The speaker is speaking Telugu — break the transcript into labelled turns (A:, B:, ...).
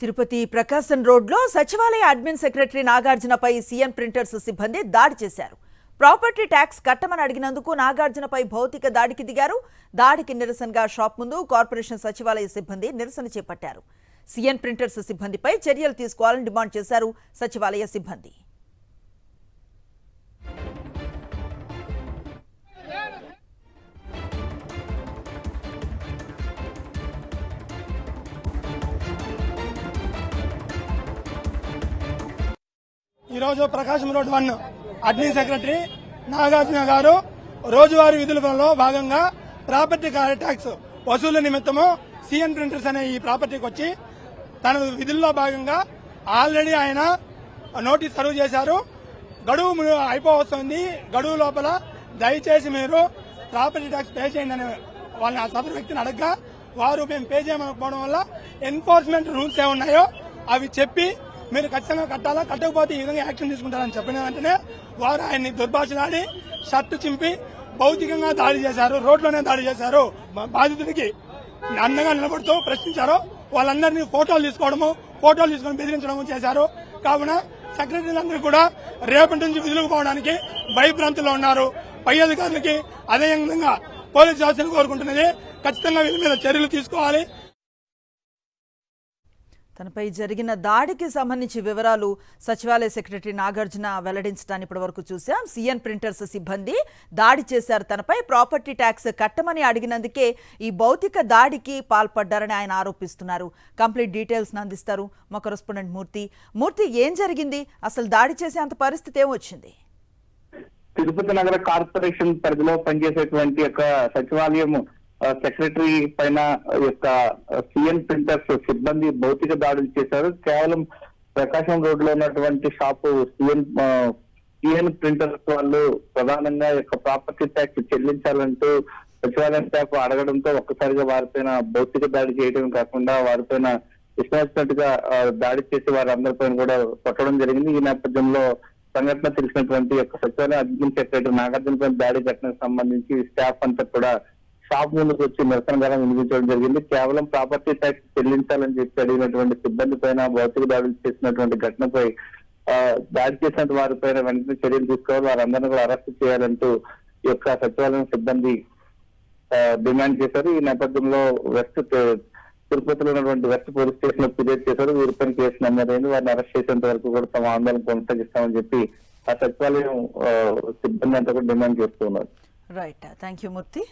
A: తిరుపతి ప్రకాశం రోడ్లో సచివాలయ అడ్మిన్ సెక్రటరీ నాగార్జునపై సీఎన్ ప్రింటర్స్ సిబ్బంది దాడి చేశారు. ప్రాపర్టీ ట్యాక్స్ కట్టమని అడిగినందుకు నాగార్జునపై భౌతిక దాడికి దిగారు. దాడికి నిరసనగా షాప్ ముందు కార్పొరేషన్ సచివాలయ సిబ్బంది నిరసన చేపట్టారు. సీఎన్ ప్రింటర్స్ సిబ్బందిపై చర్యలు తీసుకోవాలని డిమాండ్ చేశారు సచివాలయ సిబ్బంది.
B: ఈరోజు ప్రకాశం రోడ్ 1 అడ్మిన్ సెక్రటరీ నాగార్జున గారు రోజువారీ విధులలో భాగంగా ప్రాపర్టీ ట్యాక్స్ వసూలు నిమిత్తము సీఎన్ ప్రింటర్స్ అనే ఈ ప్రాపర్టీకి వచ్చి తన విధుల్లో భాగంగా ఆల్రెడీ ఆయన నోటీస్ సర్వ్ చేశారు. గడువు అయిపోవస్తుంది, గడువు లోపల దయచేసి మీరు ప్రాపర్టీ ట్యాక్స్ పే చేయండి అని వాళ్ళని ఆ సదరు వ్యక్తిని అడగగా వారు మేము పే చేయమనకపోవడం వల్ల ఎన్ఫోర్స్మెంట్ రూల్స్ ఏమున్నాయో అవి చెప్పి మీరు ఖచ్చితంగా కట్టాలా, కట్టకపోతే ఈ విధంగా యాక్షన్ తీసుకుంటారని చెప్పిన వెంటనే వారు ఆయన్ని దుర్భాషలాడి షర్టు చింపి భౌతికంగా దాడి చేశారు. రోడ్లోనే దాడి చేశారు. బాధితుడికి అండగా నిలబడుతూ ప్రశ్నించారు. వాళ్ళందరినీ ఫోటోలు తీసుకొని బెదిరించడం చేశారు. కావున సెక్రటరీలందరూ కూడా రేపటి నుంచి విధులకు పోవడానికి భయభ్రాంతుల్లో ఉన్నారు. పై అధికారులకి అదే విధంగా పోలీసు వ్యవస్థను కోరుకుంటున్నది ఖచ్చితంగా వీళ్ళ మీద చర్యలు తీసుకోవాలి.
A: తనపై జరిగిన దాడికి సంబంధించి వివరాలు సచివాలయ సెక్రటరీ నాగార్జున వెల్లడించడాన్ని ఇప్పటి వరకు చూశాం. సీఎన్ ప్రింటర్స్ సిబ్బంది దాడి చేశారు. తనపై ప్రాపర్టీ ట్యాక్స్ కట్టమని అడిగినందుకే ఈ భౌతిక దాడికి పాల్పడ్డారని ఆయన ఆరోపిస్తున్నారు. కంప్లీట్ డీటెయిల్స్ అందిస్తారు మా కరెస్పాండెంట్ మూర్తి. ఏం జరిగింది, అసలు దాడి చేసే అంత పరిస్థితి ఏమొచ్చింది?
C: తిరుపతి నగర కార్పొరేషన్ పరిధిలో పనిచేసేటువంటి యొక్క సచివాలయం సెక్రటరీ పైన యొక్క సీఎన్ ప్రింటర్స్ సిబ్బంది భౌతిక దాడులు చేశారు. కేవలం ప్రకాశం రోడ్ లో ఉన్నటువంటి షాపు సీఎన్ ప్రింటర్స్ వాళ్ళు ప్రధానంగా యొక్క ప్రాపర్టీ ట్యాక్స్ చెల్లించాలంటూ సచివాలయం స్టాఫ్ అడగడంతో ఒక్కసారిగా వారిపైన భౌతిక దాడి చేయడం కాకుండా వారిపైన ఇష్టమైనట్టుగా దాడి చేసి వారందరిపైన కూడా కొట్టడం జరిగింది. ఈ నేపథ్యంలో సంఘటన తెలిసినటువంటి యొక్క సచివాలయం అడ్మిన్ సెక్రటరీ నాగార్జున పైన దాడి ఘటనకు సంబంధించి స్టాఫ్ అంతా కూడా షాప్ ముందుకు వచ్చి నిరసనగా వినిపించడం జరిగింది. కేవలం ప్రాపర్టీ ట్యాక్స్ చెల్లించాలని చెప్పి అడిగినటువంటి సిబ్బంది పైన భౌతిక దాడులు చేసినటువంటి ఘటనపై దాడి చేసినటువంటి వారిపైన వెంటనే చర్యలు తీసుకోవాలి, వారందరినీ కూడా అరెస్ట్ చేయాలంటూ ఈ యొక్క సచివాలయం సిబ్బంది డిమాండ్ చేశారు. ఈ నేపథ్యంలో తిరుపతిలో ఉన్నటువంటి వెస్ట్ పోలీస్ స్టేషన్ లో ఫిర్యాదు చేశారు. వీరిపైన కేసు నమోదైంది. వారిని అరెస్ట్ చేసేంత వరకు కూడా తమ ఆందోళన కొనసాగిస్తామని చెప్పి ఆ సచివాలయం సిబ్బంది అంతా కూడా డిమాండ్ చేస్తూ ఉన్నారు.
A: Right, thank you Murthy.